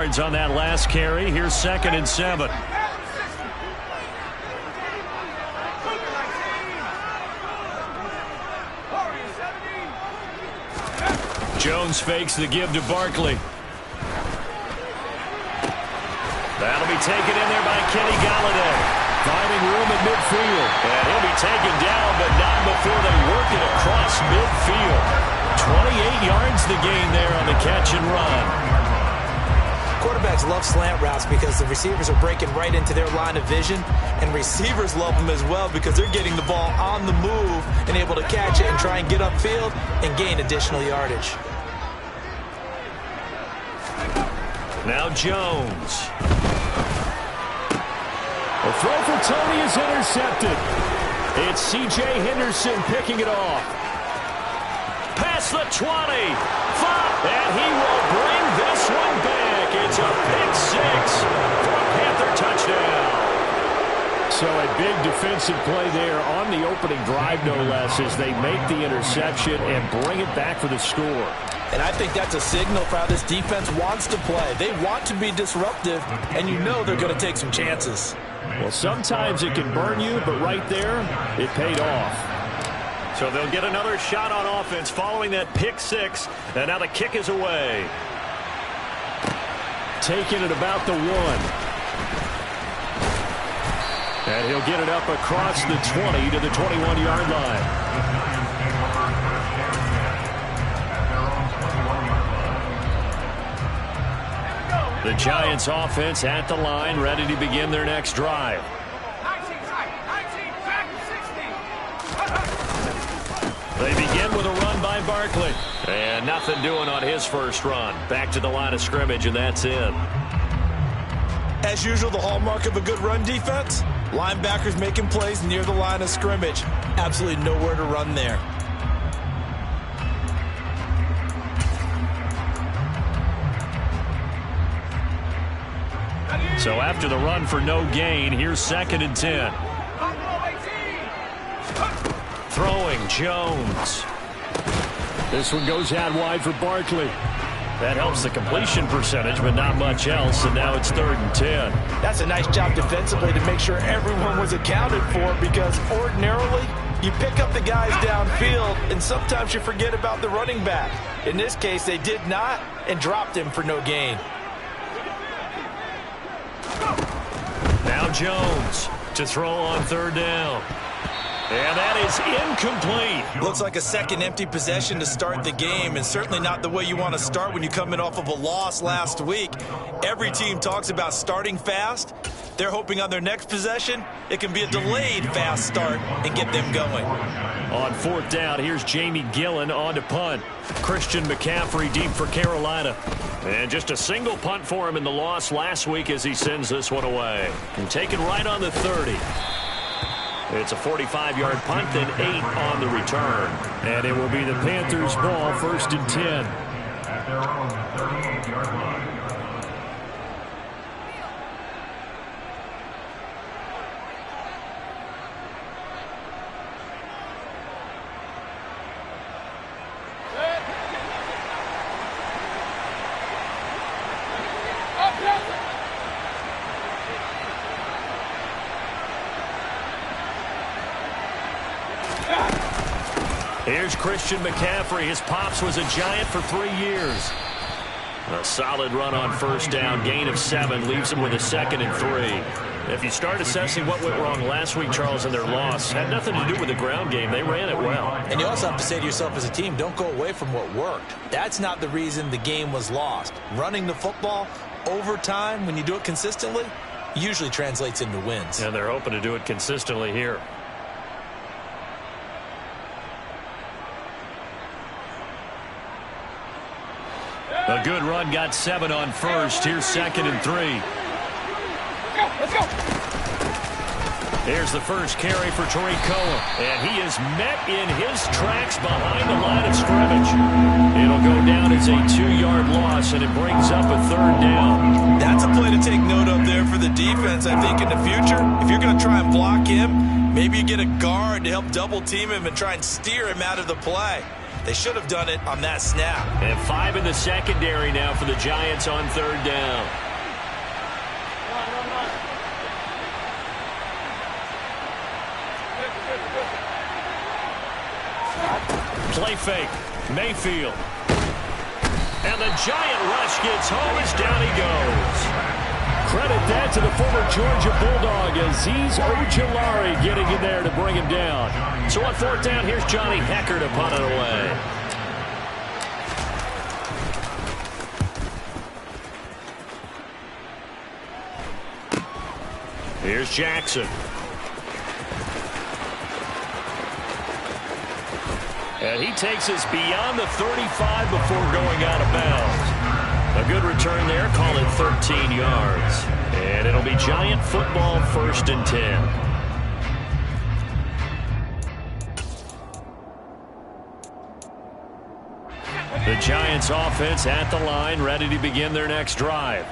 On that last carry. Here's 2nd and 7. Jones fakes the give to Barkley. That'll be taken in there by Kenny Galladay. Finding room at midfield. And he'll be taken down, but not before they work it across midfield. 28 yards the gain there on the catch and run. Quarterbacks love slant routes because the receivers are breaking right into their line of vision, and receivers love them as well because they're getting the ball on the move and able to catch it and try and get upfield and gain additional yardage. Now Jones. The throw for Tony is intercepted. It's C.J. Henderson picking it off. Past the 20. 5. And he will bring this one back. It's a pick 6 for a Panther touchdown. So a big defensive play there on the opening drive, no less, as they make the interception and bring it back for the score. And I think that's a signal for how this defense wants to play. They want to be disruptive, and you know they're going to take some chances. Well, sometimes it can burn you, but right there, it paid off. So they'll get another shot on offense following that pick 6, and now the kick is away. Taking it about the 1. And he'll get it up across the 20 to the 21-yard line. The Giants offense at the line, ready to begin their next drive. They begin with a run by Barkley. And nothing doing on his first run. Back to the line of scrimmage, and that's it. As usual, the hallmark of a good run defense, linebackers making plays near the line of scrimmage. Absolutely nowhere to run there. So after the run for no gain, here's 2nd and 10. Throwing Jones. This one goes out wide for Barkley. That helps the completion percentage, but not much else, and now it's 3rd and 10. That's a nice job defensively to make sure everyone was accounted for, because ordinarily you pick up the guys downfield, and sometimes you forget about the running back. In this case, they did not and dropped him for no gain. Now Jones to throw on 3rd down. And that is incomplete. Looks like a second empty possession to start the game, and certainly not the way you want to start when you're coming off of a loss last week. Every team talks about starting fast. They're hoping on their next possession, it can be a delayed fast start and get them going. On 4th down, here's Jamie Gillen on to punt. Christian McCaffrey deep for Carolina. And just a single punt for him in the loss last week as he sends this one away. And taken right on the 30. It's a 45-yard punt, then 8 on the return. And it will be the Panthers' ball, 1st and 10. At their own 38-yard line. Here's Christian McCaffrey. His pops was a Giant for 3 years. A solid run on 1st down. Gain of 7 leaves him with a 2nd and 3. If you start assessing what went wrong last week, Charles, in their loss, had nothing to do with the ground game. They ran it well. And you also have to say to yourself as a team, don't go away from what worked. That's not the reason the game was lost. Running the football over time, when you do it consistently, usually translates into wins. And they're hoping to do it consistently here. A good run, got 7 on 1st. Here's 2nd and 3. Let's go. Here's the first carry for Tariq Cohen. And he is met in his tracks behind the line of scrimmage. It'll go down as a 2-yard loss, and it brings up a 3rd down. That's a play to take note of there for the defense. I think in the future, if you're going to try and block him, maybe you get a guard to help double team him and try and steer him out of the play. They should have done it on that snap. And 5 in the secondary now for the Giants on third down. Play fake. Mayfield. And the giant rush gets home as down he goes. Credit that to the former Georgia Bulldog, Azeez Ojulari getting in there to bring him down. So on fourth down, here's Johnny Hecker to punt it away. Here's Jackson. And he takes us beyond the 35 before going out of bounds. A good return there, call it 13 yards. And it'll be Giant football, 1st and 10. The Giants offense at the line, ready to begin their next drive.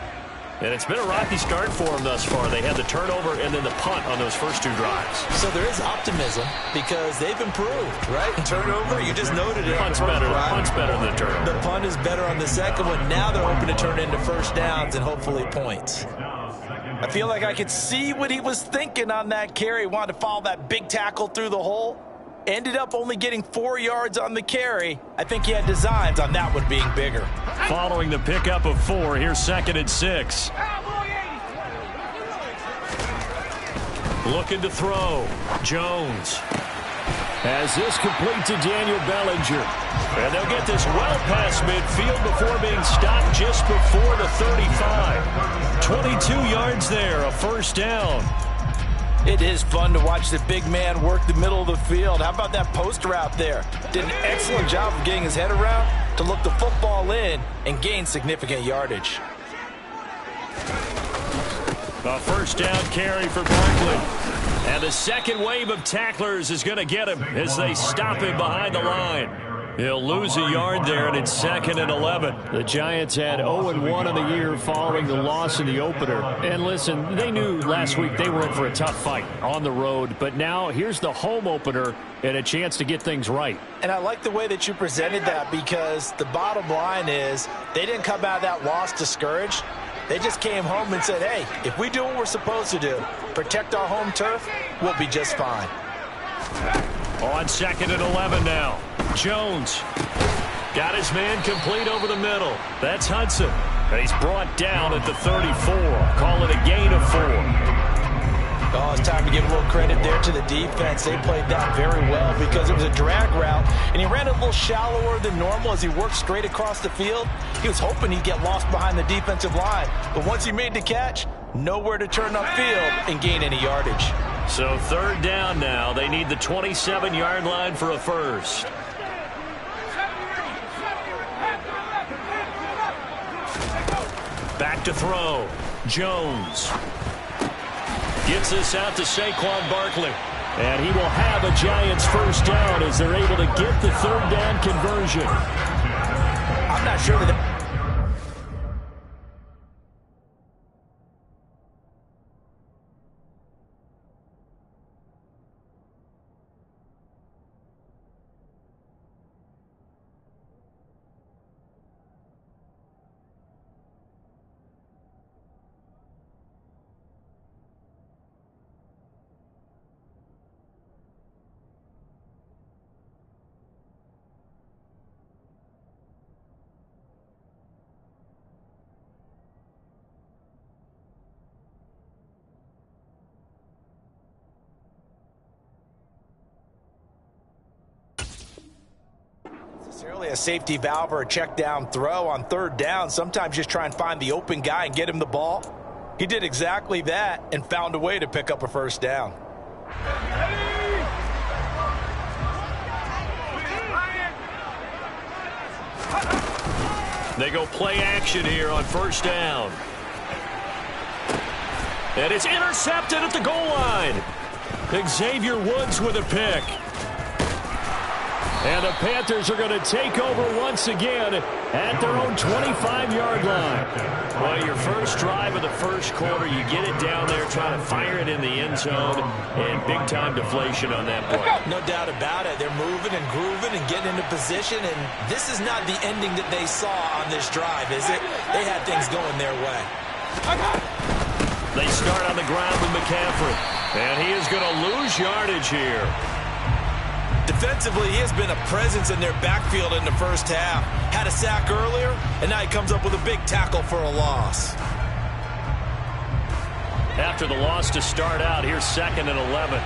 And it's been a rocky start for them thus far. They had the turnover and then the punt on those first 2 drives. So there is optimism because they've improved, right? Turnover, you just noted it. Punt's better. Punt's better than the turnover. The punt is better on the second one. Now they're hoping to turn into first downs and hopefully points. I feel like I could see what he was thinking on that carry. Wanted to follow that big tackle through the hole. Ended up only getting 4 yards on the carry. I think he had designs on that one being bigger. Following the pickup of 4, here's 2nd and 6. Looking to throw. Jones. As this complete to Daniel Bellinger. And they'll get this well past midfield before being stopped just before the 35. 22 yards there, a first down. It is fun to watch the big man work the middle of the field. How about that post route there? Did an excellent job of getting his head around to look the football in and gain significant yardage. A first down carry for Barkley. And the second wave of tacklers is going to get him as they stop him behind the line. He'll lose a yard there, and it's 2nd and 11. The Giants had 0-1 on the year following the loss in the opener. And listen, they knew last week they were in for a tough fight on the road. But now here's the home opener and a chance to get things right. And I like the way that you presented that because the bottom line is they didn't come out of that loss discouraged. They just came home and said, hey, if we do what we're supposed to do, protect our home turf, we'll be just fine. On 2nd and 11 now. Jones got his man complete over the middle. That's Hudson. And he's brought down at the 34. Call it a gain of 4. Oh, it's time to give a little credit there to the defense. They played that very well because it was a drag route, and he ran a little shallower than normal as he worked straight across the field. He was hoping he'd get lost behind the defensive line, but once he made the catch, nowhere to turn upfield and gain any yardage. So 3rd down now. They need the 27-yard line for a first. Back to throw. Jones. Gets this out to Saquon Barkley. And he will have a Giants first down as they're able to get the 3rd down conversion. I'm not sure that... necessarily a safety valve or a check down throw on 3rd down. Sometimes just try and find the open guy and get him the ball. He did exactly that and found a way to pick up a first down. They go play action here on 1st down. And it's intercepted at the goal line. Xavier Woods with a pick. And the Panthers are going to take over once again at their own 25-yard line. Well, your first drive of the first quarter, you get it down there, try to fire it in the end zone, and big-time deflation on that play. No doubt about it. They're moving and grooving and getting into position, and this is not the ending that they saw on this drive, is it? They had things going their way. They start on the ground with McCaffrey, and he is going to lose yardage here. Defensively, he has been a presence in their backfield in the first half. Had a sack earlier, and now he comes up with a big tackle for a loss. After the loss to start out, here's 2nd and 11.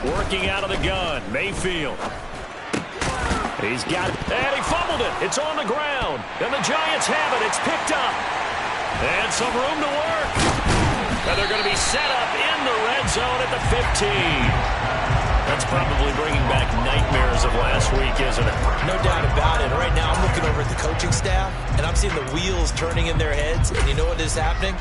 Working out of the gun, Mayfield. He's got it, and he fumbled it. It's on the ground, and the Giants have it. It's picked up, and some room to work. And they're going to be set up in the red zone at the 15. That's probably bringing back nightmares of last week, isn't it? No doubt about it. Right now, I'm looking over at the coaching staff, and I'm seeing the wheels turning in their heads. And you know what is happening?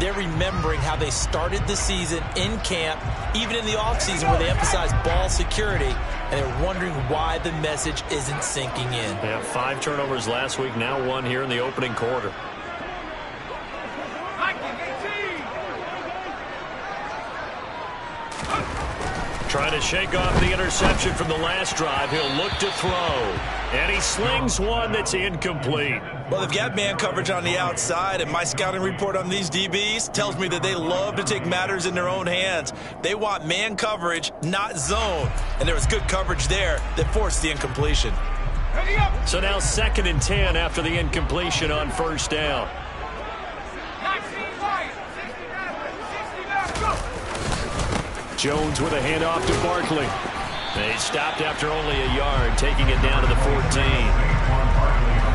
They're remembering how they started the season in camp, even in the offseason where they emphasized ball security, and they're wondering why the message isn't sinking in. They have 5 turnovers last week, now 1 here in the opening quarter. Trying to shake off the interception from the last drive. He'll look to throw. And he slings one that's incomplete. Well, they've got man coverage on the outside, and my scouting report on these DBs tells me that they love to take matters in their own hands. They want man coverage, not zone. And there was good coverage there that forced the incompletion. So now 2nd and 10 after the incompletion on first down. Jones with a handoff to Barkley. And he stopped after only a yard, taking it down to the 14.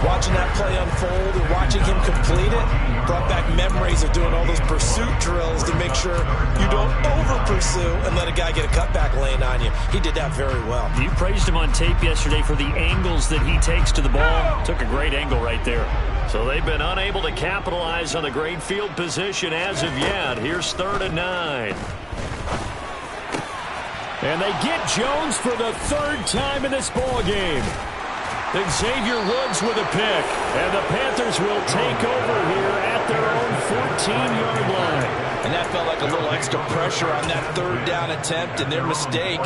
Watching that play unfold and watching him complete it brought back memories of doing all those pursuit drills to make sure you don't over-pursue and let a guy get a cutback lane on you. He did that very well. You praised him on tape yesterday for the angles that he takes to the ball. Took a great angle right there. So they've been unable to capitalize on the great field position as of yet. Here's 3rd and 9. And they get Jones for the 3rd time in this ball game. Xavier Woods with a pick. And the Panthers will take over here at their own 14-yard line. And that felt like a little extra pressure on that 3rd down attempt, and their mistake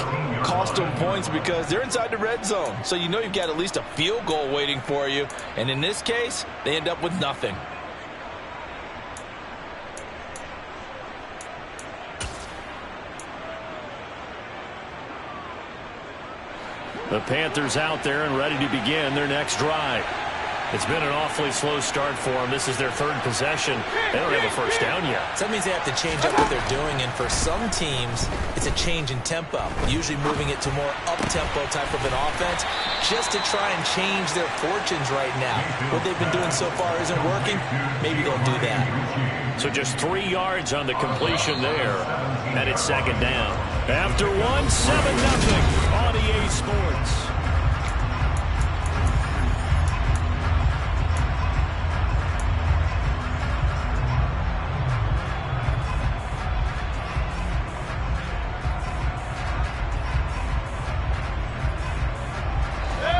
cost them points because they're inside the red zone. So you know you've got at least a field goal waiting for you. And in this case, they end up with nothing. The Panthers out there and ready to begin their next drive. It's been an awfully slow start for them. This is their 3rd possession. They don't have a first down yet. So that means they have to change up what they're doing, and for some teams, it's a change in tempo, usually moving it to more up-tempo type of an offense just to try and change their fortunes right now. What they've been doing so far isn't working. Maybe they'll do that. So just 3 yards on the completion there, and it's 2nd down. After 1, 7-0 on EA Sports.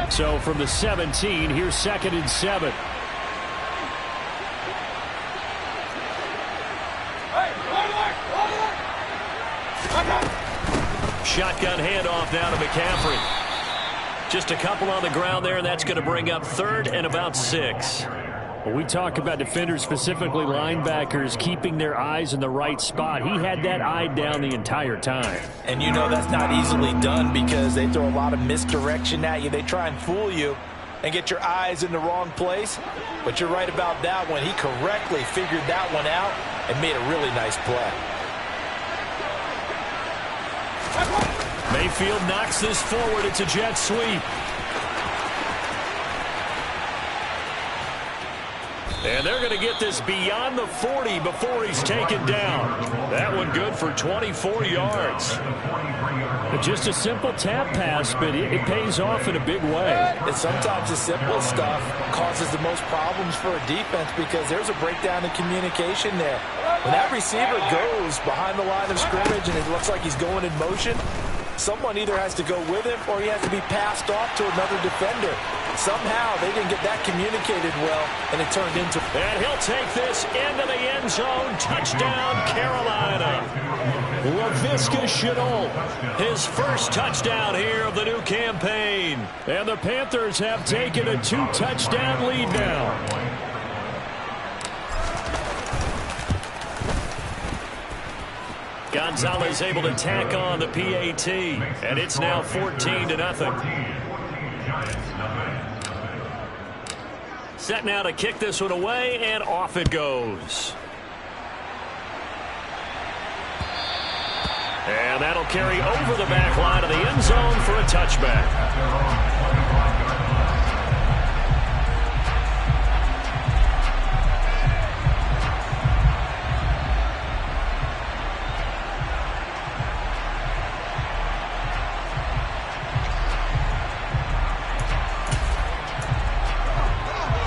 So from the 17, here's 2nd and 7. Shotgun handoff now to McCaffrey. Just a couple on the ground there, and that's going to bring up 3rd and about 6. When we talk about defenders, specifically linebackers, keeping their eyes in the right spot, he had that eye down the entire time. And you know that's not easily done because they throw a lot of misdirection at you. They try and fool you and get your eyes in the wrong place. But you're right about that one. He correctly figured that one out and made a really nice play. Mayfield knocks this forward. It's a jet sweep. And they're going to get this beyond the 40 before he's taken down. That one good for 24 yards. Just a simple tap pass, but it pays off in a big way. And sometimes the simple stuff causes the most problems for a defense because there's a breakdown in communication there. When that receiver goes behind the line of scrimmage and it looks like he's going in motion, someone either has to go with him or he has to be passed off to another defender. Somehow they didn't get that communicated well, and it turned into... And he'll take this into the end zone. Touchdown, Carolina. Laviska Shenault, his first touchdown here of the new campaign. And the Panthers have taken a 2-touchdown lead now. Gonzalez able to tack on the PAT, and it's now 14-0. Set now to kick this one away, and off it goes. And that'll carry over the back line of the end zone for a touchback.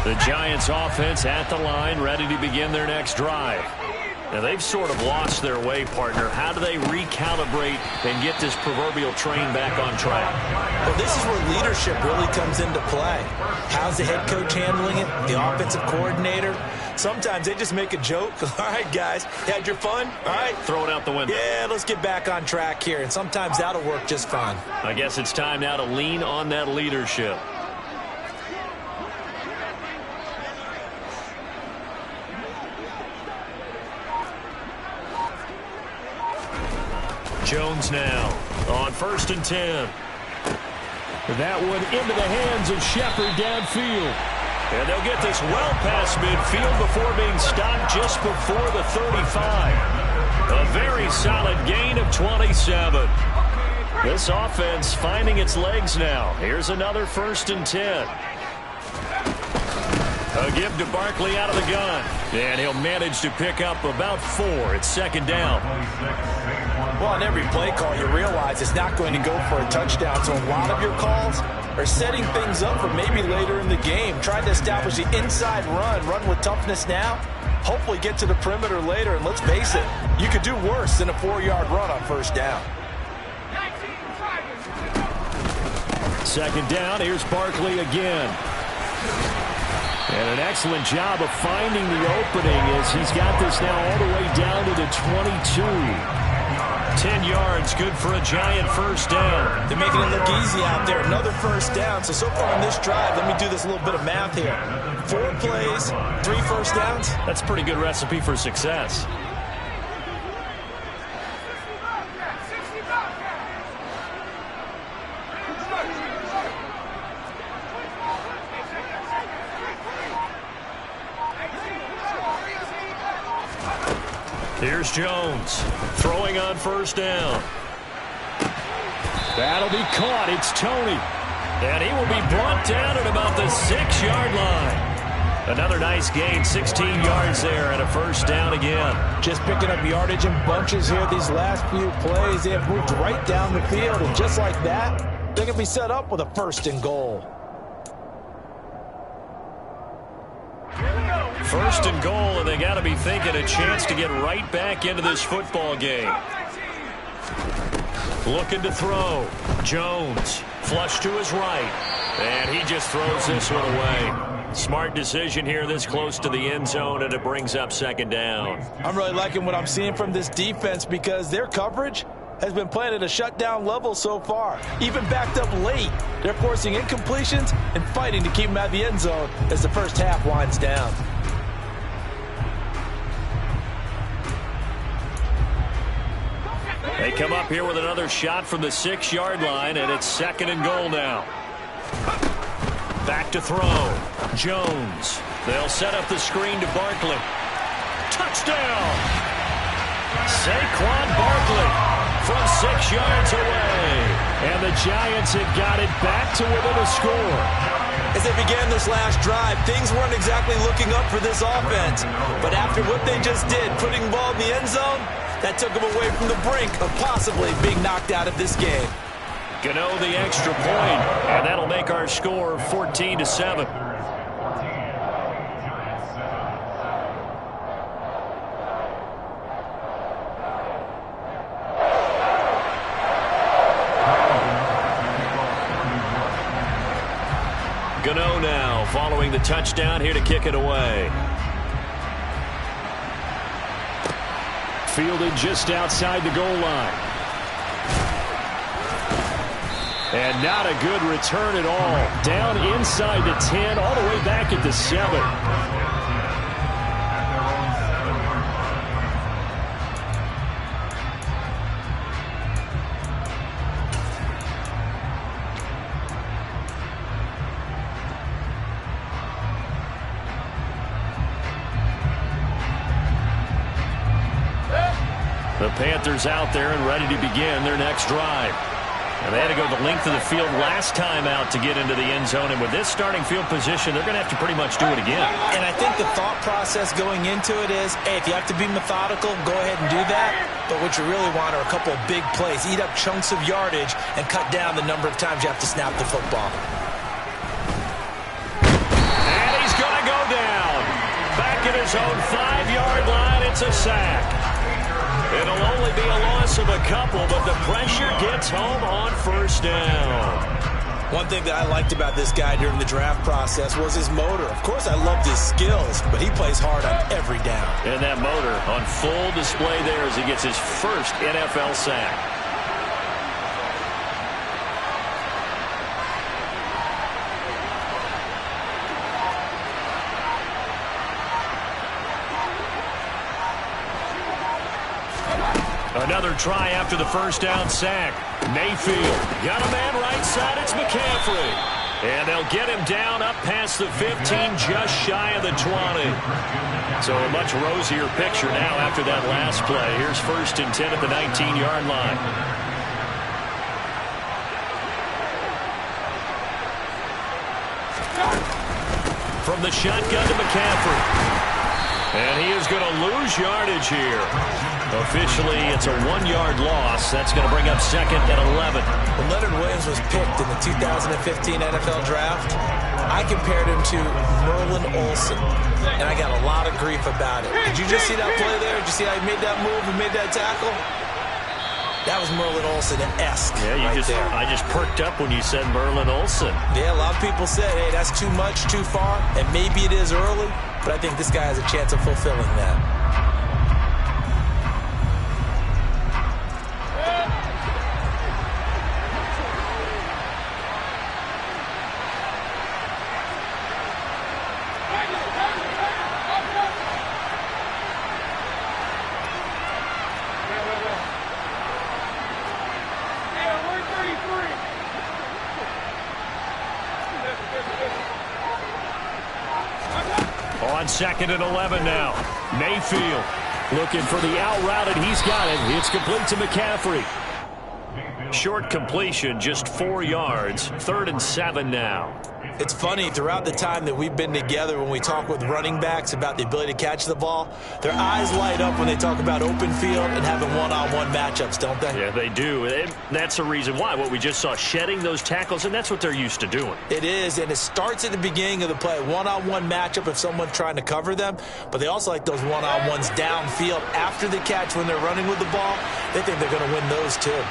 The Giants offense at the line, ready to begin their next drive. Now, they've sort of lost their way, partner. How do they recalibrate and get this proverbial train back on track? Well, this is where leadership really comes into play. How's the head coach handling it? The offensive coordinator? Sometimes they just make a joke. All right, guys, you had your fun? All right. Throw it out the window. Yeah, let's get back on track here. And sometimes that'll work just fine. I guess it's time now to lean on that leadership. Jones now on 1st and 10. That one into the hands of Shepard downfield. And they'll get this well past midfield before being stopped just before the 35. A very solid gain of 27. This offense finding its legs now. Here's another 1st and 10. A give to Barkley out of the gun. And he'll manage to pick up about 4. It's 2nd down. Well, on every play call, you realize it's not going to go for a touchdown. So a lot of your calls are setting things up for maybe later in the game, trying to establish the inside run with toughness now, hopefully get to the perimeter later. And let's face it, you could do worse than a 4-yard run on 1st down. 2nd down, here's Barkley again. And an excellent job of finding the opening as he's got this now all the way down to the 22. 10 yards, good for a Giant 1st down. They're making it look easy out there. Another 1st down. So far on this drive, let me do this little bit of math here. 4 plays, 3 1st downs. That's a pretty good recipe for success. Here's Jones throwing on 1st down. That'll be caught. It's Tony. And he will be brought down at about the 6-yard line. Another nice gain, 16 yards there, and a 1st down again. Just picking up yardage in bunches here these last few plays. They have moved right down the field, and just like that, they're going to be set up with a 1st and goal. 1st and goal, and they got to be thinking a chance to get right back into this football game. Looking to throw. Jones, flush to his right. And he just throws this one away. Smart decision here this close to the end zone, and it brings up 2nd down. I'm really liking what I'm seeing from this defense because their coverage has been playing at a shutdown level so far. Even backed up late, they're forcing incompletions and fighting to keep them out of the end zone as the 1st half winds down. They come up here with another shot from the 6-yard line, and it's 2nd and goal now. Back to throw. Jones. They'll set up the screen to Barkley. Touchdown! Saquon Barkley from 6 yards away. And the Giants had got it back to within a score. As they began this last drive, things weren't exactly looking up for this offense. But after what they just did, putting the ball in the end zone, that took them away from the brink of possibly being knocked out of this game. Gano the extra point, and that'll make our score 14-7. Gano now following the touchdown, here to kick it away. Fielded just outside the goal line. And not a good return at all. Down inside the 10, all the way back at the 7. The Panthers out there and ready to begin their next drive. And they had to go the length of the field last time out to get into the end zone. And with this starting field position, they're going to have to pretty much do it again. And I think the thought process going into it is, hey, if you have to be methodical, go ahead and do that. But what you really want are a couple of big plays. Eat up chunks of yardage and cut down the number of times you have to snap the football. And he's going to go down. Back at his own 5-yard line, it's a sack. It'll only be a loss of a couple, but the pressure gets home on first down. One thing that I liked about this guy during the draft process was his motor. Of course, I loved his skills, but he plays hard on every down. And that motor on full display there as he gets his first NFL sack. Another try after the first down sack. Mayfield got a man right side. It's McCaffrey. And they'll get him down up past the 15, just shy of the 20. So a much rosier picture now after that last play. Here's 1st and 10 at the 19-yard line. From the shotgun to McCaffrey. And he is going to lose yardage here. Officially, it's a 1-yard loss. That's going to bring up 2nd and 11. When Leonard Williams was picked in the 2015 NFL Draft, I compared him to Merlin Olsen, and I got a lot of grief about it. Did you just see that play there? Did you see how he made that move and made that tackle? That was Merlin Olsen-esque. Yeah, I just perked up when you said Merlin Olsen. Yeah, a lot of people said, hey, that's too much, too far, and maybe it is early, but I think this guy has a chance of fulfilling that. On 2nd and 11 now. Mayfield looking for the out route, and he's got it. It's complete to McCaffrey. Short completion, just 4 yards. 3rd and 7 now. It's funny, throughout the time that we've been together, when we talk with running backs about the ability to catch the ball, their eyes light up when they talk about open field and having one-on-one matchups, don't they? Yeah, they do. And that's the reason why. What we just saw, shedding those tackles, and that's what they're used to doing. It is, and it starts at the beginning of the play. One-on-one matchup if someone's trying to cover them, but they also like those one-on-ones downfield after the catch when they're running with the ball. They think they're going to win those too.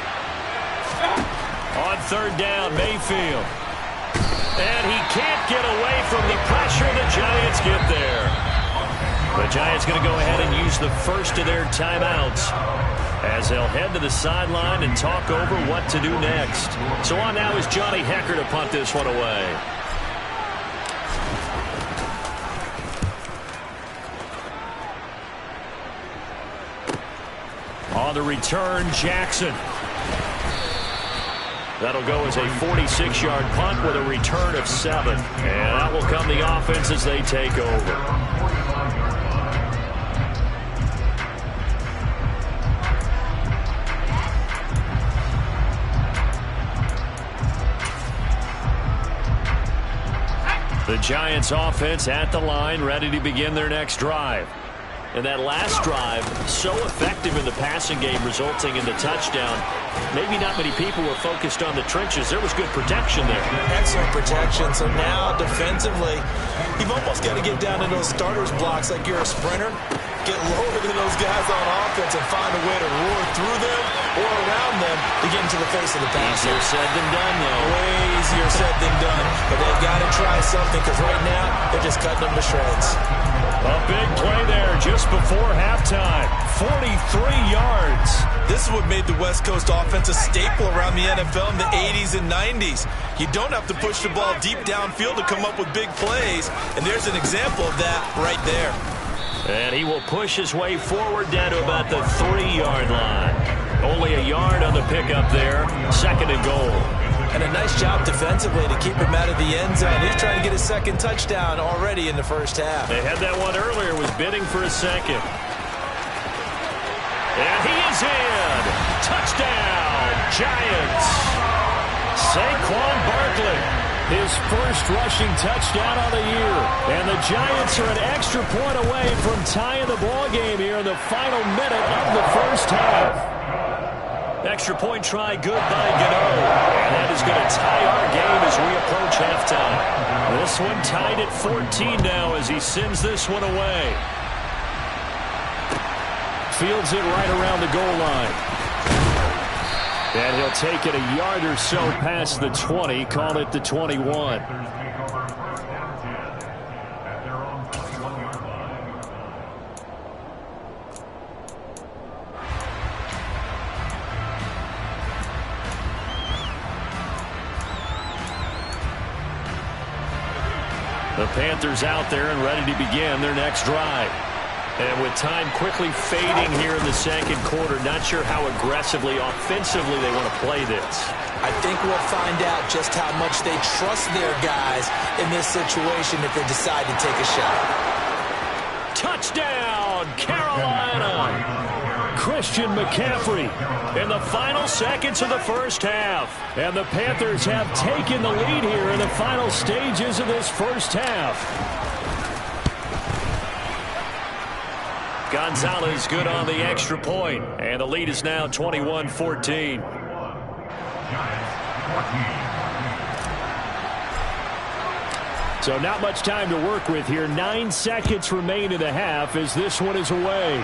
On 3rd down, Mayfield. And he can't get away from the pressure. The Giants get there. The Giants going to go ahead and use the first of their timeouts as they'll head to the sideline and talk over what to do next. So on now is Johnny Hecker to punt this one away. On the return, Jackson. That'll go as a 46-yard punt with a return of 7. And that will come the offense as they take over. The Giants offense at the line, ready to begin their next drive. And that last drive, so effective in the passing game, resulting in the touchdown. Maybe not many people were focused on the trenches. There was good protection there. Excellent protection. So now, defensively, you've almost got to get down to those starters blocks like you're a sprinter. Get lower than those guys on offense and find a way to roar through them or around them to get into the face of the passer. Easier said than done, though. Way easier said than done. But they've got to try something because right now, they're just cutting them to shreds. A big play there just before halftime. 43 yards. This is what made the West Coast offense a staple around the NFL in the 80s and 90s. You don't have to push the ball deep downfield to come up with big plays, and there's an example of that right there. And he will push his way forward down to about the 3-yard line. Only a yard on the pickup there. 2nd and goal. And a nice job defensively to keep him out of the end zone. He's trying to get his second touchdown already in the first half. They had that one earlier, was bidding for a second. And he is in. Touchdown, Giants. Saquon Barkley, his first rushing touchdown of the year. And the Giants are an extra point away from tying the ball game here in the final minute of the first half. Extra point try good by Gano. And that is going to tie our game as we approach halftime. This one tied at 14 now as he sends this one away. Fields it right around the goal line. And he'll take it a yard or so past the 20, call it the 21. The Panthers out there and ready to begin their next drive. And with time quickly fading here in the second quarter, not sure how aggressively, offensively they want to play this. I think we'll find out just how much they trust their guys in this situation if they decide to take a shot. Touchdown, Carolina! Christian McCaffrey in the final seconds of the first half. And the Panthers have taken the lead here in the final stages of this first half. Gonzalez good on the extra point, and the lead is now 21-14. So not much time to work with here. 9 seconds remain in the half as this one is away.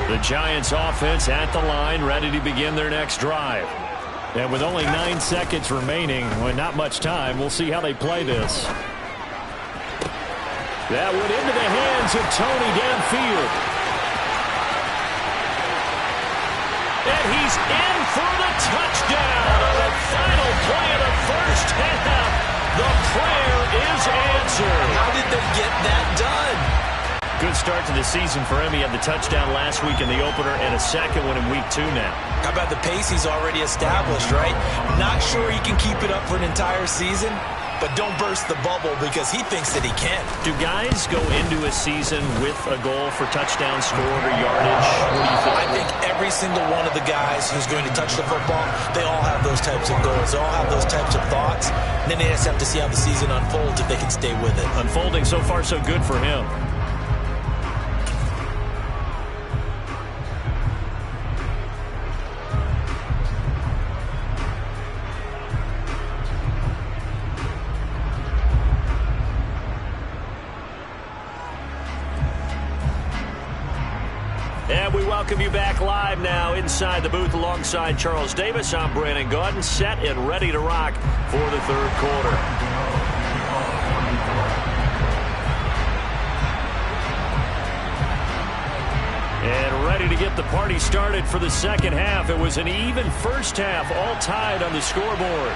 The Giants offense at the line, ready to begin their next drive. And with only 9 seconds remaining, well, not much time, we'll see how they play this. That went into the hands of Tony downfield. And he's in for the touchdown on the final play of the first half. The prayer is answered. How did they get that done? Good start to the season for him. He had the touchdown last week in the opener and a second one in week 2 now. How about the pace he's already established, right? Not sure he can keep it up for an entire season, but don't burst the bubble because he thinks that he can. Do guys go into a season with a goal for touchdown scored or yardage? What do you think? I think every single one of the guys who's going to touch the football, they all have those types of goals. They all have those types of thoughts. And then they just have to see how the season unfolds if they can stay with it. Unfolding so far so good for him. And we welcome you back live now inside the booth alongside Charles Davis. I'm Brandon Gaudin, set and ready to rock for the third quarter. And ready to get the party started for the second half. It was an even first half, all tied on the scoreboard.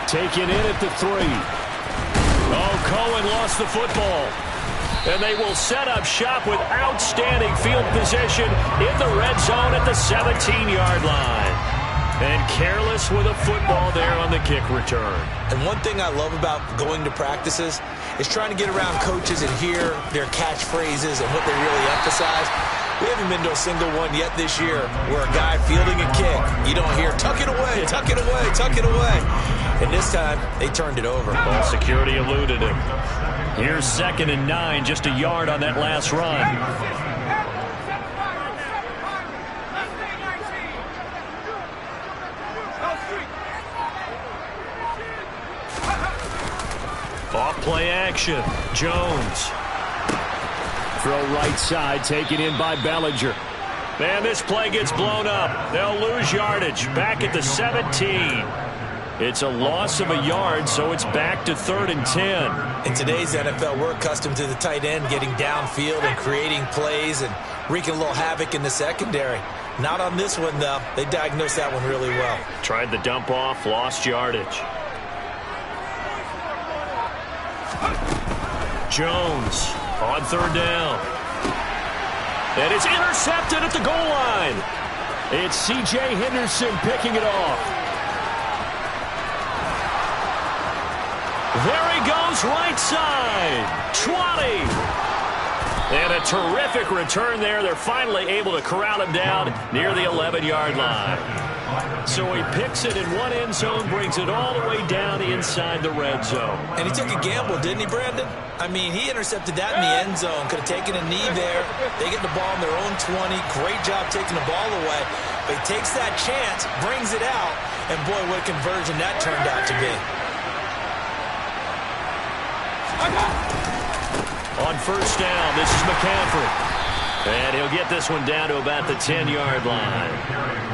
Taken in at the 3. Oh, Cohen lost the football. And they will set up shop with outstanding field position in the red zone at the 17-yard line. And careless with a football there on the kick return. And one thing I love about going to practices is trying to get around coaches and hear their catchphrases and what they really emphasize. We haven't been to a single one yet this year where a guy fielding a kick, you don't hear, tuck it away, tuck it away, tuck it away. And this time, they turned it over. Ball security eluded him. Here's 2nd and 9, just a yard on that last run. Off play action. Jones. Throw right side, taken in by Bellinger. Man, this play gets blown up. They'll lose yardage. Back at the 17. It's a loss of a yard, so it's back to 3rd and 10. In today's NFL, we're accustomed to the tight end getting downfield and creating plays and wreaking a little havoc in the secondary. Not on this one, though. They diagnosed that one really well. Tried the dump off, lost yardage. Jones on 3rd down. And it's intercepted at the goal line. It's C.J. Henderson picking it off. There he goes, right side. 20. And a terrific return there. They're finally able to corral him down near the 11-yard line. So he picks it in one end zone, brings it all the way down inside the red zone. And he took a gamble, didn't he, Brandon? I mean, he intercepted that in the end zone. Could have taken a knee there. They get the ball on their own 20. Great job taking the ball away. But he takes that chance, brings it out, and boy, what a conversion that turned out to be. On 1st down, this is McCaffrey. And he'll get this one down to about the 10-yard line.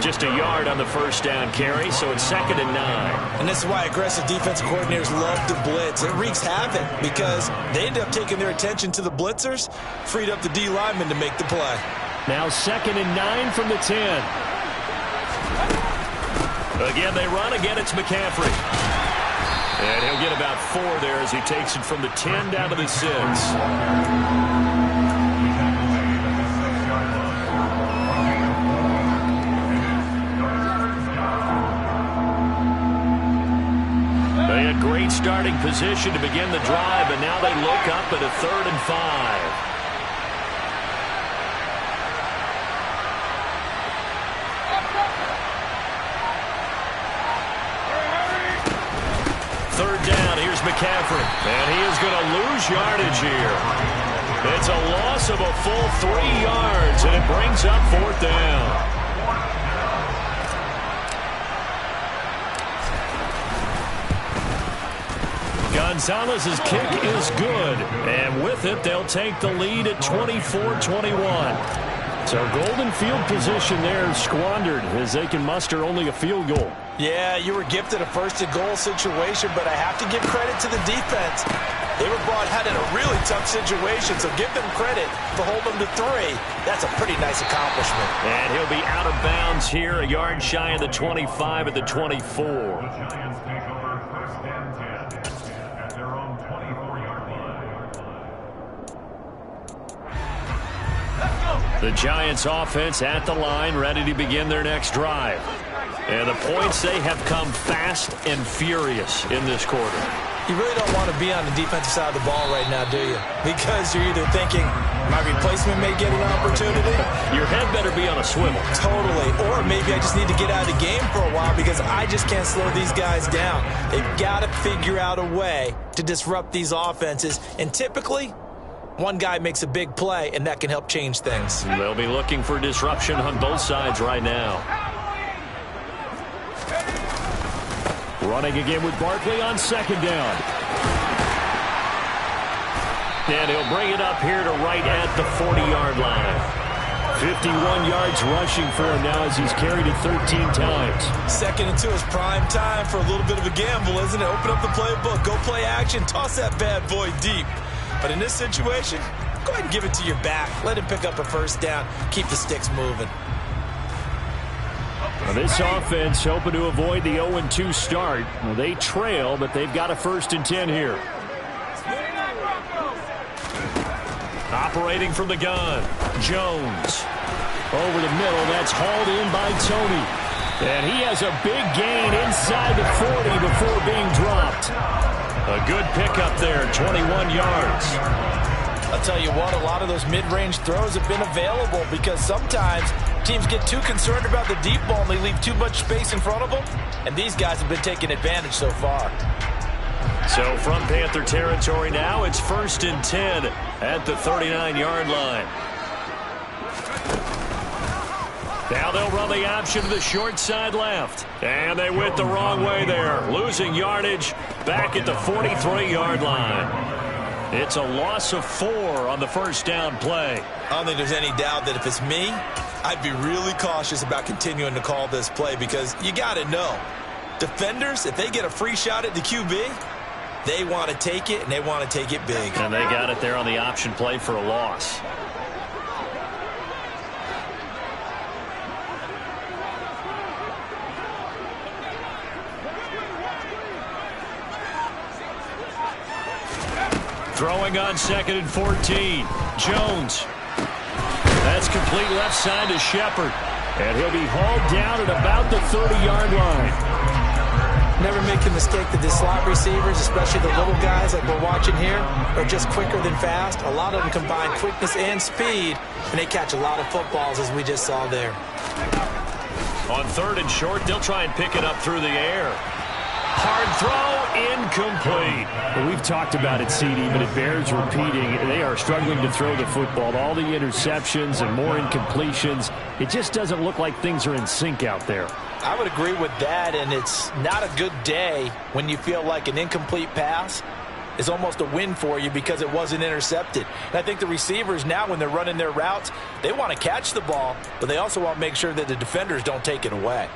Just a yard on the 1st down carry, so it's 2nd and 9. And this is why aggressive defensive coordinators love to blitz. It wreaks havoc because they end up taking their attention to the blitzers, freed up the D lineman to make the play. Now 2nd and 9 from the 10. Again, they run. Again, it's McCaffrey. And he'll get about 4 there as he takes it from the 10 down to the 6. They had great starting position to begin the drive, and now they look up at a 3rd and 5. McCaffrey, and he is going to lose yardage here. It's a loss of a full 3 yards, and it brings up 4th down. Gonzalez's kick is good, and with it, they'll take the lead at 24-21. So golden field position there squandered as they can muster only a field goal. Yeah, you were gifted a 1st-and-goal situation, but I have to give credit to the defense. They were brought out in a really tough situation, so give them credit for holding them to 3. That's a pretty nice accomplishment. And he'll be out of bounds here, a yard shy of the 25 at the 24. The Giants offense at the line, ready to begin their next drive. And the points, they have come fast and furious in this quarter. You really don't want to be on the defensive side of the ball right now, do you? Because you're either thinking, my replacement may get an opportunity. Your head better be on a swivel. Totally. Or maybe I just need to get out of the game for a while because I just can't slow these guys down. They've got to figure out a way to disrupt these offenses. And typically, one guy makes a big play, and that can help change things. They'll be looking for disruption on both sides right now. Running again with Barkley on 2nd down. And he'll bring it up here to right at the 40-yard line. 51 yards rushing for him now as he's carried it 13 times. 2nd and 2 is prime time for a little bit of a gamble, isn't it? Open up the playbook, go play action, toss that bad boy deep. But in this situation, go ahead and give it to your back. Let him pick up a 1st down. Keep the sticks moving. Well, this offense hoping to avoid the 0-2 start. Well, they trail, but they've got a 1st and 10 here. Operating from the gun, Jones. Over the middle, that's hauled in by Tony. And he has a big gain inside the 40 before being dropped. A good pickup there, 21 yards. I'll tell you what, a lot of those mid-range throws have been available because sometimes teams get too concerned about the deep ball and they leave too much space in front of them. And these guys have been taking advantage so far. So from Panther territory now, it's 1st and 10 at the 39-yard line. Now they'll run the option to the short side left. And they went the wrong way there. Losing yardage back at the 43-yard line. It's a loss of 4 on the first down play. I don't think there's any doubt that if it's me, I'd be really cautious about continuing to call this play because you got to know, defenders, if they get a free shot at the QB, they want to take it, and they want to take it big. And they got it there on the option play for a loss. Throwing on 2nd and 14. Jones. That's complete left side to Shepard. And he'll be hauled down at about the 30-yard line. Never make the mistake that the slot receivers, especially the little guys like we're watching here, are just quicker than fast. A lot of them combine quickness and speed, and they catch a lot of footballs, as we just saw there. On 3rd and short, they'll try and pick it up through the air. Hard throw, incomplete. Well, we've talked about it, CD, but it bears repeating. They are struggling to throw the football. All the interceptions and more incompletions. It just doesn't look like things are in sync out there. I would agree with that, and it's not a good day when you feel like an incomplete pass is almost a win for you because it wasn't intercepted. And I think the receivers now, when they're running their routes, they want to catch the ball, but they also want to make sure that the defenders don't take it away.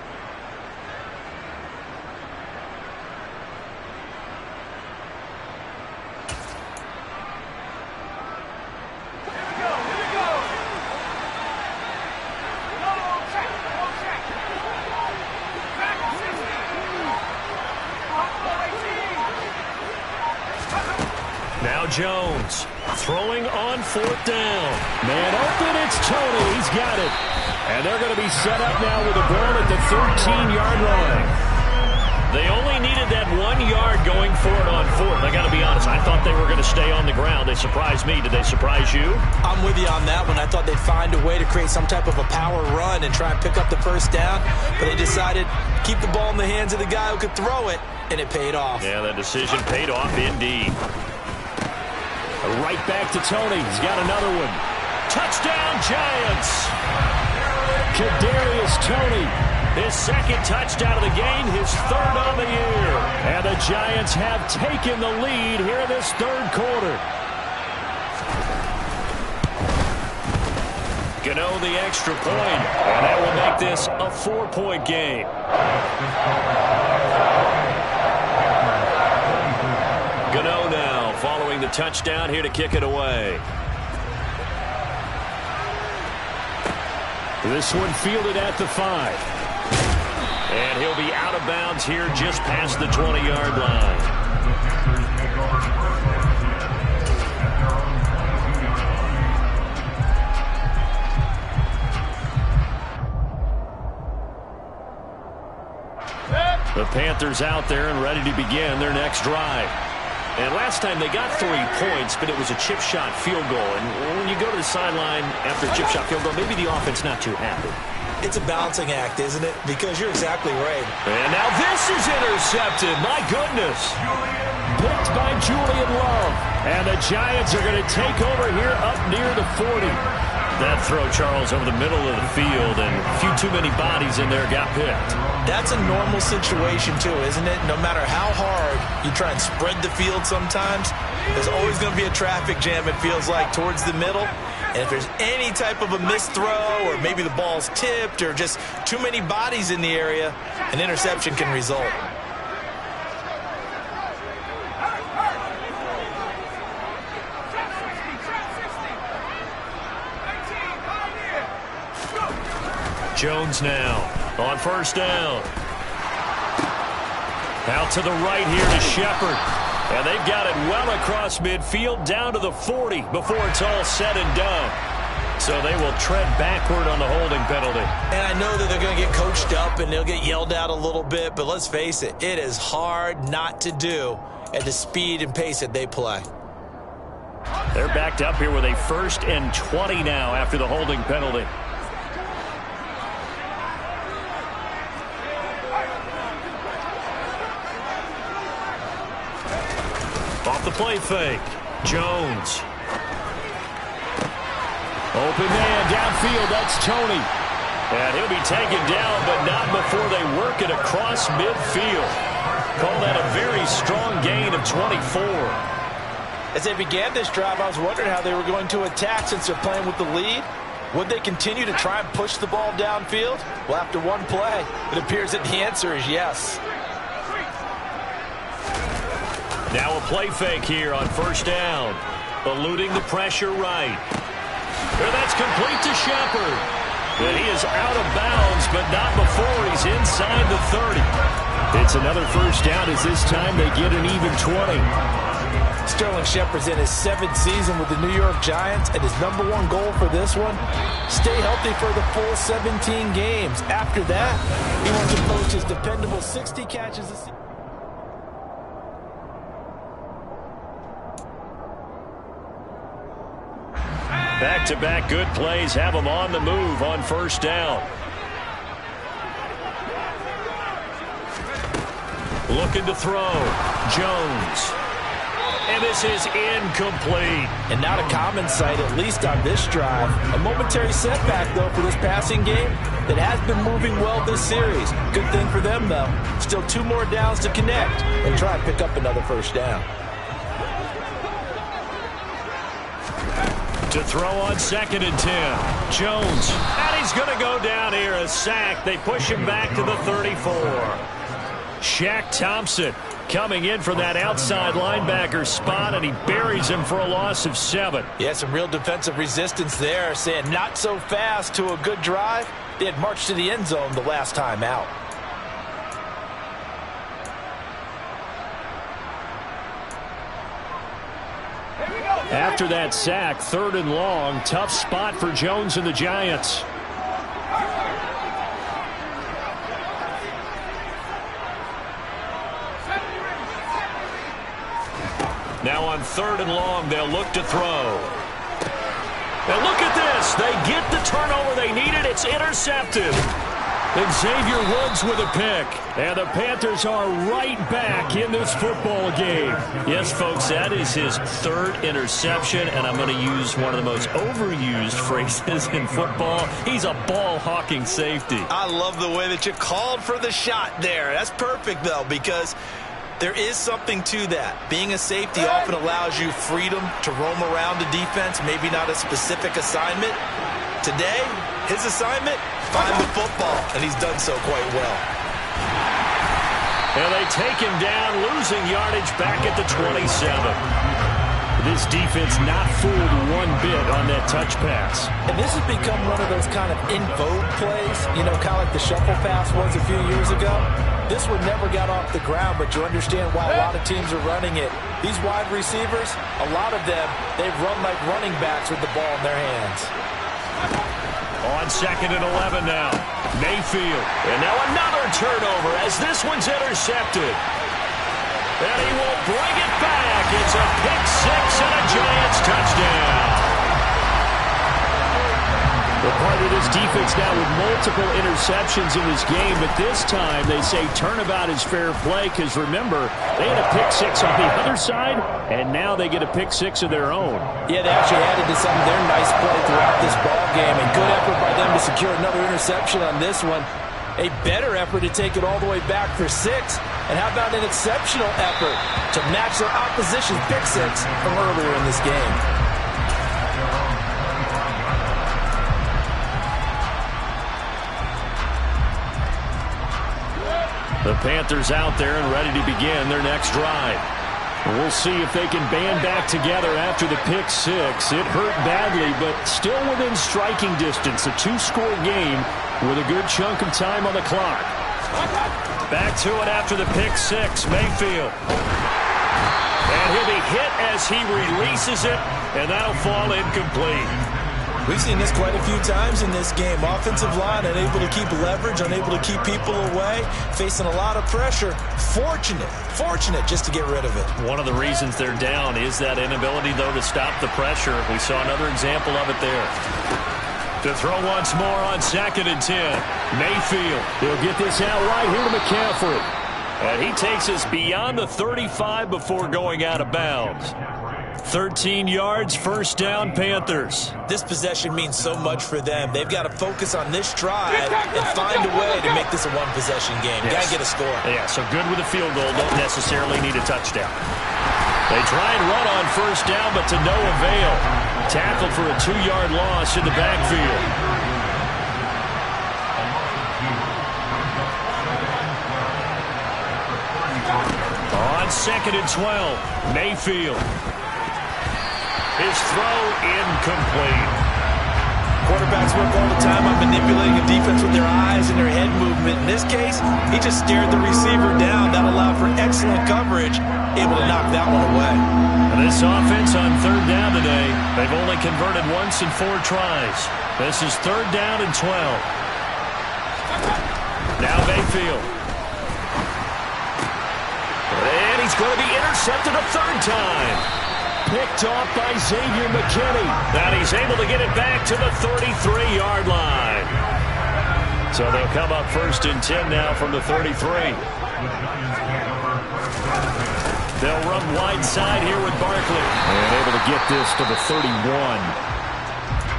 Jones throwing on 4th down. Man open, it's Tony. He's got it. And they're going to be set up now with a ball at the 13-yard line. They only needed that 1 yard going for it on 4th. I got to be honest, I thought they were going to stay on the ground. They surprised me. Did they surprise you? I'm with you on that one. I thought they'd find a way to create some type of a power run and try and pick up the first down, but they decided to keep the ball in the hands of the guy who could throw it, and it paid off. Yeah, that decision paid off indeed. Right back to Tony. He's got another one. Touchdown, Giants. Kadarius Toney, his 2nd touchdown of the game, his 3rd on the year. And the Giants have taken the lead here in this 3rd quarter. Gano the extra point, and that will make this a 4-point game. Gano now following the touchdown here to kick it away. This one fielded at the 5. And he'll be out of bounds here just past the 20-yard line. The Panthers out there and ready to begin their next drive. And last time they got 3 points, but it was a chip shot field goal. And when you go to the sideline after a chip shot field goal, maybe the offense not too happy. It's a balancing act, isn't it? Because you're exactly right. And now this is intercepted. My goodness. Picked by Julian Love. And the Giants are going to take over here up near the 40. That throw, Charles, over the middle of the field, and a few too many bodies in there got picked. That's a normal situation, too, isn't it? No matter how hard you try and spread the field sometimes, there's always going to be a traffic jam, it feels like, towards the middle. And if there's any type of a missed throw, or maybe the ball's tipped, or just too many bodies in the area, an interception can result. Jones now on 1st down. Out to the right here to Shepard. And they've got it well across midfield down to the 40 before it's all said and done. So they will tread backward on the holding penalty. And I know that they're going to get coached up and they'll get yelled at a little bit, but let's face it, it is hard not to do at the speed and pace that they play. They're backed up here with a 1st and 20 now after the holding penalty. Off the play fake. Jones. Open man downfield. That's Tony. And he'll be taken down, but not before they work it across midfield. Call that a very strong gain of 24. As they began this drive, I was wondering how they were going to attack since they're playing with the lead. Would they continue to try and push the ball downfield? Well, after one play, it appears that the answer is yes. Now a play fake here on 1st down. Eluding the pressure right. Well, that's complete to Shepard. And he is out of bounds, but not before he's inside the 30. It's another 1st down as this time they get an even 20. Sterling Shepard's in his 7th season with the New York Giants, and his #1 goal for this one, stay healthy for the full 17 games. After that, he wants to post his dependable 60 catches a season. Back-to-back good plays have them on the move on 1st down. Looking to throw. Jones. And this is incomplete. And not a common sight, at least on this drive. A momentary setback, though, for this passing game that has been moving well this series. Good thing for them, though. Still 2 more downs to connect and try and pick up another 1st down. To throw on 2nd and 10. Jones. And he's going to go down here. A sack. They push him back to the 34. Shaq Thompson coming in from that outside linebacker spot, and he buries him for a loss of 7. Yeah, some real defensive resistance there, saying not so fast to a good drive. They had marched to the end zone the last time out. After that sack, 3rd and long, tough spot for Jones and the Giants. Now on 3rd and long, they'll look to throw. And look at this. They get the turnover they needed. It's intercepted. And Xavier Woods with a pick. And the Panthers are right back in this football game. Yes, folks, that is his 3rd interception. And I'm going to use one of the most overused phrases in football. He's a ball-hawking safety. I love the way that you called for the shot there. That's perfect, though, because there is something to that. Being a safety often allows you freedom to roam around the defense, maybe not a specific assignment. Today, his assignment, find the football, and he's done so quite well. And they take him down, losing yardage back at the 27. This defense not fooled one bit on that touch pass. And this has become one of those kind of in vogue plays, you know, kind of like the shuffle pass was a few years ago. This one never got off the ground, but you understand why a lot of teams are running it. These wide receivers, a lot of them, they run like running backs with the ball in their hands. On 2nd and 11 now. Mayfield. And now another turnover as this one's intercepted. And he will bring it back. It's a pick-6 and a Giants touchdown. They're part of this defense now with multiple interceptions in this game, but this time they say turnabout is fair play because, remember, they had a pick-6 on the other side, and now they get a pick-6 of their own. Yeah, they actually added to some of their nice play throughout this ball game, and good effort by them to secure another interception on this one. A better effort to take it all the way back for 6, and how about an exceptional effort to match their opposition's pick-6 from earlier in this game. The Panthers out there and ready to begin their next drive. We'll see if they can band back together after the pick-6. It hurt badly, but still within striking distance. A 2-score game with a good chunk of time on the clock. Back to it after the pick-6. Mayfield. And he'll be hit as he releases it, and that'll fall incomplete. We've seen this quite a few times in this game. Offensive line unable to keep leverage, unable to keep people away, facing a lot of pressure. Fortunate just to get rid of it. One of the reasons they're down is that inability, though, to stop the pressure. We saw another example of it there. To throw once more on 2nd and 10. Mayfield. He'll get this out right here to McCaffrey. And he takes us beyond the 35 before going out of bounds. 13 yards, first down, Panthers. This possession means so much for them. They've got to focus on this drive and find a way to make this a one-possession game. Yes. Got to get a score. Yeah, so good with a field goal. Don't necessarily need a touchdown. They try and run on first down, but to no avail. Tackled for a 2-yard loss in the backfield. On 2nd and 12, Mayfield. His throw incomplete. Quarterbacks work all the time on manipulating a defense with their eyes and their head movement. In this case, he just stared the receiver down. That allowed for excellent coverage, able to knock that one away. And this offense on 3rd down today, they've only converted once in 4 tries. This is 3rd down and 12. Now Mayfield. And he's going to be intercepted a 3rd time. Picked off by Xavier McKinney. And he's able to get it back to the 33-yard line. So they'll come up 1st and 10 now from the 33. They'll run wide side here with Barkley. And able to get this to the 31.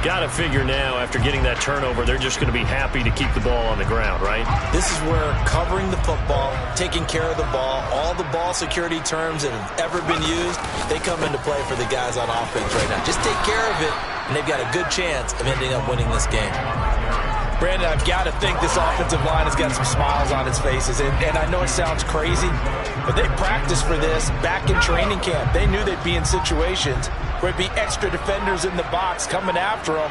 Got to figure now, after getting that turnover, they're just going to be happy to keep the ball on the ground, right? This is where covering the football, taking care of the ball, all the ball security terms that have ever been used, they come into play for the guys on offense right now. Just take care of it, and they've got a good chance of ending up winning this game. Brandon, I've got to think this offensive line has got some smiles on its faces. And I know it sounds crazy, but they practiced for this back in training camp. They knew they'd be in situations where it'd be extra defenders in the box coming after them,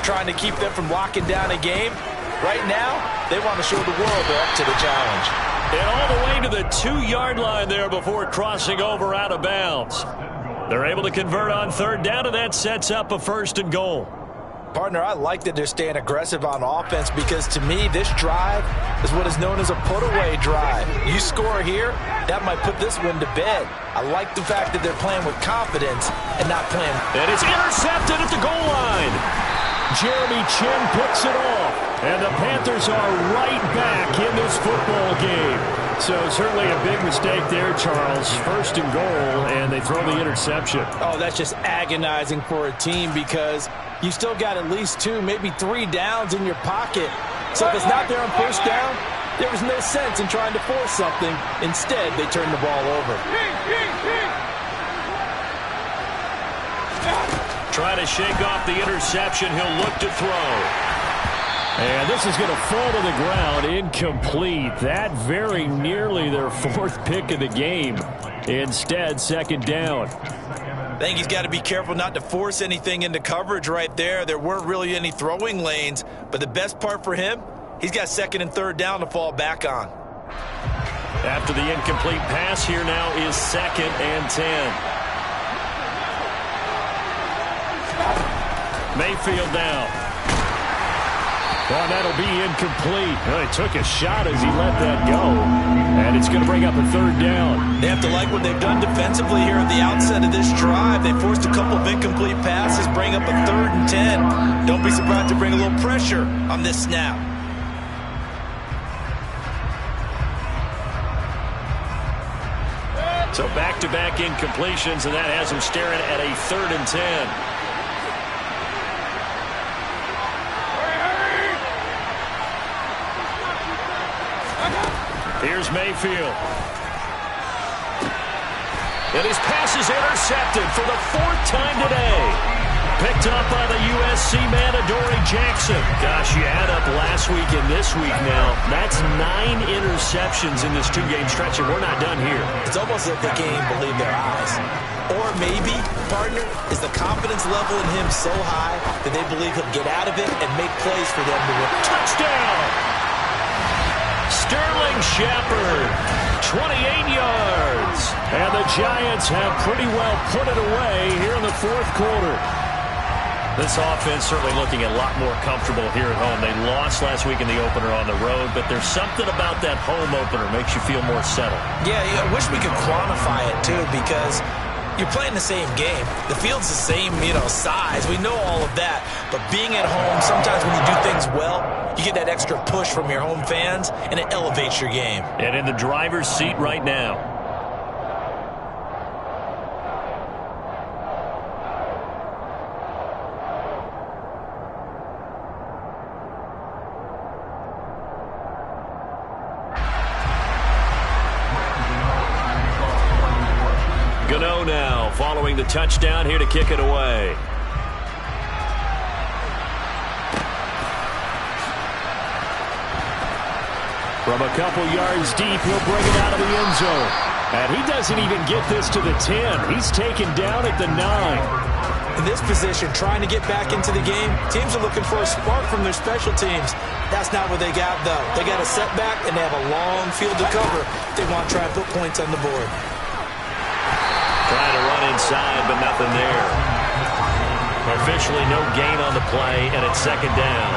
trying to keep them from locking down a game. Right now, they want to show the world they're up to the challenge. And all the way to the 2-yard line there before crossing over out of bounds. They're able to convert on 3rd down, and that sets up a 1st and goal. Partner, I like that they're staying aggressive on offense because, to me, this drive is what is known as a put-away drive. You score here, that might put this one to bed. I like the fact that they're playing with confidence and not playing. And it's intercepted at the goal line. Jeremy Chin picks it off. And the Panthers are right back in this football game. So certainly a big mistake there, Charles. 1st and goal, and they throw the interception. Oh, that's just agonizing for a team because you still got at least 2, maybe 3 downs in your pocket. So if it's not there on 1st down, there was no sense in trying to force something. Instead, they turned the ball over. Try to shake off the interception. He'll look to throw. And this is going to fall to the ground, incomplete. That very nearly their 4th pick of the game. Instead, 2nd down. I think he's got to be careful not to force anything into coverage right there. There weren't really any throwing lanes, but the best part for him, he's got 2nd and 3rd down to fall back on. After the incomplete pass, here now is 2nd and 10. Mayfield now. Well, that'll be incomplete. Well, he took a shot as he let that go. And it's going to bring up a 3rd down. They have to like what they've done defensively here at the outset of this drive. They forced a couple of incomplete passes, bring up a 3rd and 10. Don't be surprised to bring a little pressure on this snap. So back-to-back incompletions, and that has them staring at a 3rd and 10. Here's Mayfield. And his pass is intercepted for the 4th time today. Picked up by the USC man, Adoree Jackson. Gosh, you add up last week and this week now. That's 9 interceptions in this 2-game stretch, and we're not done here. It's almost like they can't even believe their eyes. Or maybe, partner, is the confidence level in him so high that they believe he'll get out of it and make plays for them to win. Touchdown! Sterling Shepard, 28 yards. And the Giants have pretty well put it away here in the 4th quarter. This offense certainly looking a lot more comfortable here at home. They lost last week in the opener on the road, but there's something about that home opener makes you feel more settled. Yeah, I wish we could quantify it, too, because you're playing the same game. The field's the same, size. We know all of that. But being at home, sometimes when you do things well, you get that extra push from your home fans, and it elevates your game. And in the driver's seat right now. Now, following the touchdown here to kick it away. From a couple yards deep, he'll bring it out of the end zone. And he doesn't even get this to the 10. He's taken down at the 9. In this position, trying to get back into the game, teams are looking for a spark from their special teams. That's not what they got, though. They got a setback, and they have a long field to cover if they want to try and put points on the board. Trying to run inside, but nothing there. Officially no gain on the play, and it's second down.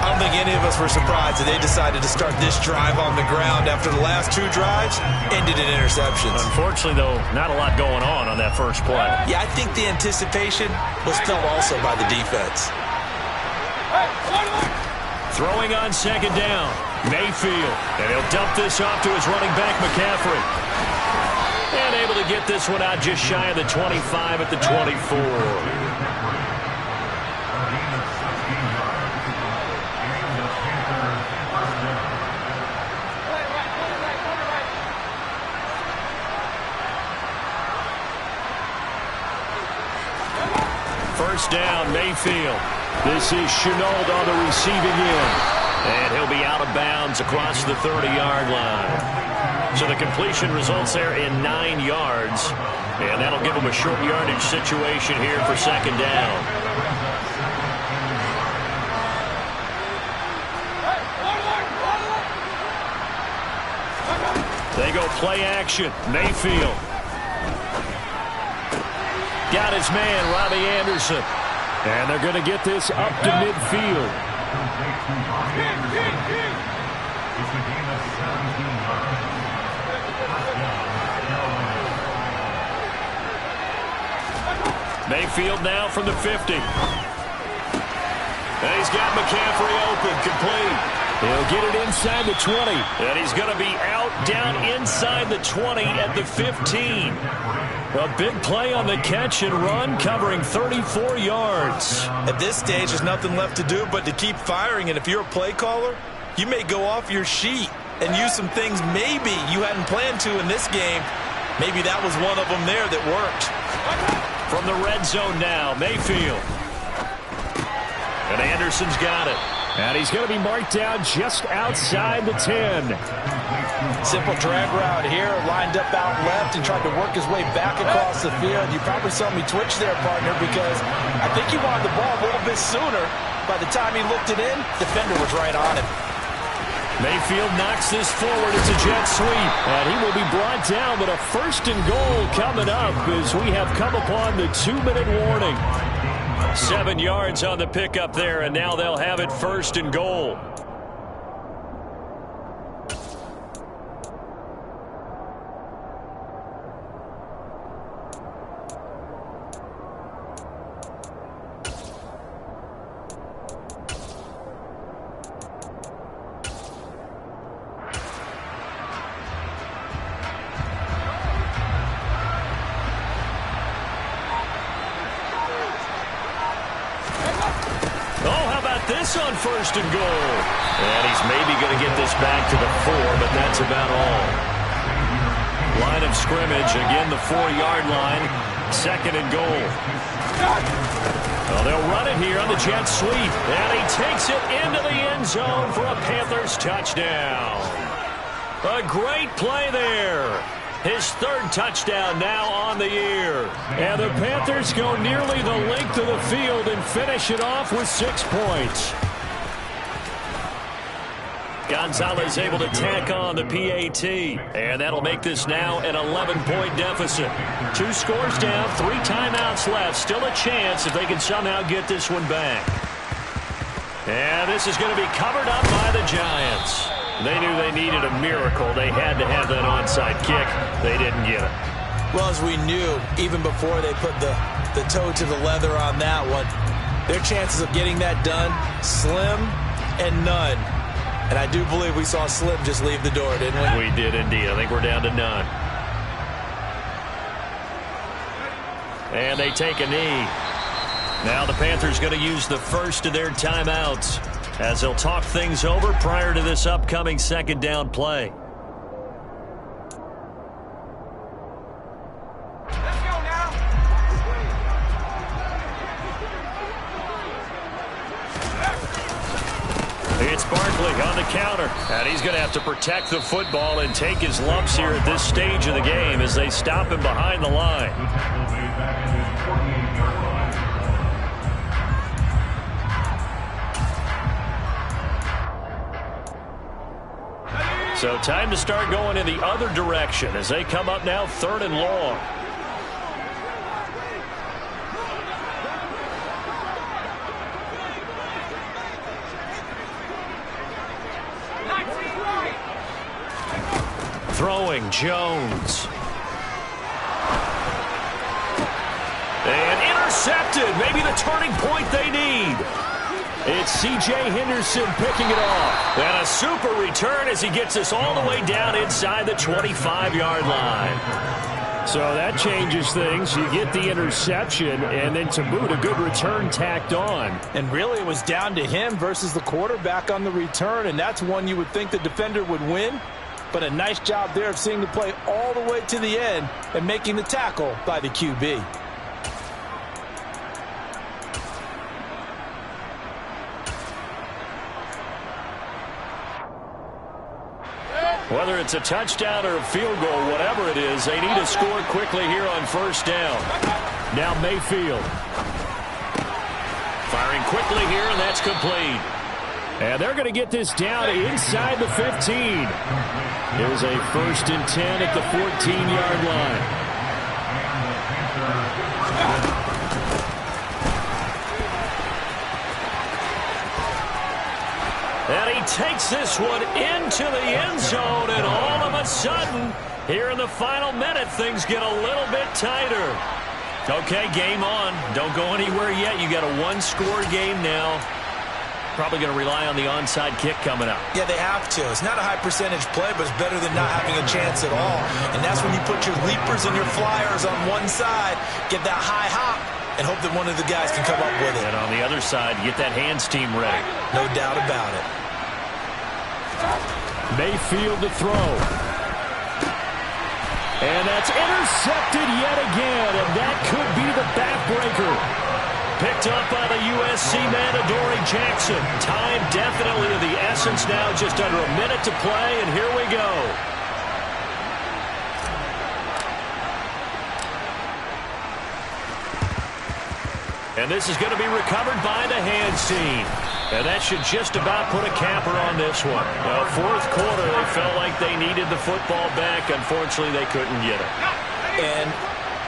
I don't think any of us were surprised that they decided to start this drive on the ground after the last two drives ended in interceptions. Unfortunately, though, not a lot going on that first play. Yeah, I think the anticipation was felt also by the defense. Throwing on second down, Mayfield. And he'll dump this off to his running back, McCaffrey. And able to get this one out just shy of the 25 at the 24. First down, Mayfield. This is Chenault on the receiving end. And he'll be out of bounds across the 30-yard line. So the completion results there in 9 yards. And that'll give them a short yardage situation here for second down. They go play action. Mayfield. Got his man, Robbie Anderson. And they're going to get this up to midfield. Mayfield now from the 50. And he's got McCaffrey open, complete. He'll get it inside the 20. And he's going to be out down inside the 20 at the 15. A big play on the catch and run, covering 34 yards. At this stage, there's nothing left to do but to keep firing. And if you're a play caller, you may go off your sheet and use some things maybe you hadn't planned to in this game. Maybe that was one of them there that worked. From the red zone now, Mayfield. And Anderson's got it. And he's going to be marked down just outside the 10. Simple drag route here, lined up out left and tried to work his way back across the field. You probably saw me twitch there, partner, because I think he wanted the ball a little bit sooner. By the time he looked it in, defender was right on him. Mayfield knocks this forward. It's a jet sweep. And he will be brought down, but a first and goal coming up as we have come upon the 2-minute warning. 7 yards on the pickup there, and now they'll have it first and goal. This on first and goal. And he's maybe going to get this back to the 4, but that's about all. Line of scrimmage, again the 4-yard line. Second and goal. Well, they'll run it here on the jet sweep. And he takes it into the end zone for a Panthers touchdown. A great play there. His third touchdown now on the year. And the Panthers go nearly the length of the field and finish it off with 6 points. Gonzalez able to tack on the PAT. And that'll make this now an 11-point deficit. 2 scores down, 3 timeouts left. Still a chance if they can somehow get this one back. And this is going to be covered up by the Giants. They knew they needed a miracle. They had to have that onside kick. They didn't get it. Well, as we knew, even before they put the toe to the leather on that one, their chances of getting that done, slim and none. And I do believe we saw Slim just leave the door, didn't we? We did indeed. I think we're down to none. And they take a knee. Now the Panthers going to use the first of their timeouts as they'll talk things over prior to this upcoming second down play. It's Barkley on the counter, and he's going to have to protect the football and take his lumps here at this stage of the game as they stop him behind the line. So time to start going in the other direction as they come up now 3rd and long. Throwing Jones. And intercepted. Maybe the turning point they need. It's C.J. Henderson picking it off. And a super return as he gets us all the way down inside the 25-yard line. So that changes things. You get the interception, and then to boot, a good return tacked on. And really, it was down to him versus the quarterback on the return, and that's one you would think the defender would win. But a nice job there of seeing the play all the way to the end and making the tackle by the QB. Whether it's a touchdown or a field goal, whatever it is, they need to score quickly here on first down. Now Mayfield. Firing quickly here, and that's complete. And they're going to get this down inside the 15. Here's a 1st and 10 at the 14-yard line. And he takes this one into the end zone, and all of a sudden, here in the final minute, things get a little bit tighter. Okay, game on. Don't go anywhere yet. You got a 1-score game now. Probably going to rely on the onside kick coming up. Yeah, they have to. It's not a high percentage play, but it's better than not having a chance at all. And that's when you put your leapers and your flyers on one side, get that high hop, and hope that one of the guys can come up with it. And on the other side, get that hands team ready. No doubt about it. Mayfield to throw. And that's intercepted yet again, and that could be the backbreaker. Picked up by the USC man, Adoree Jackson. Time definitely of the essence now, just under a minute to play, and here we go. And this is going to be recovered by the hands team. And that should just about put a capper on this one. Now, 4th quarter, they felt like they needed the football back. Unfortunately, they couldn't get it. And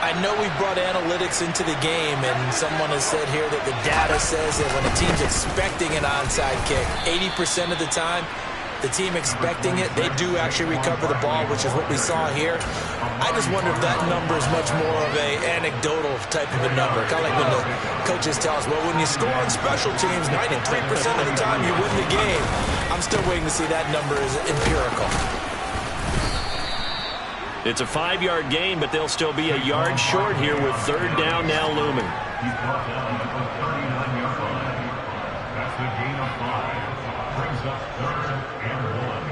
I know we brought analytics into the game, and someone has said here that the data says that when a team's expecting an onside kick, 80% of the time, the team expecting it, they do actually recover the ball, which is what we saw here. I just wonder if that number is much more of a anecdotal type of a number. Kind of like when the coaches tell us, well, when you score on special teams, 93% of the time you win the game. I'm still waiting to see that number is empirical. It's a 5-yard gain, but they'll still be a yard short here with 3rd down now looming. He's brought down at the 39-yard line. That's the gain of 5. Brings up 3rd and 1.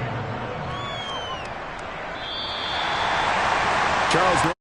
Charles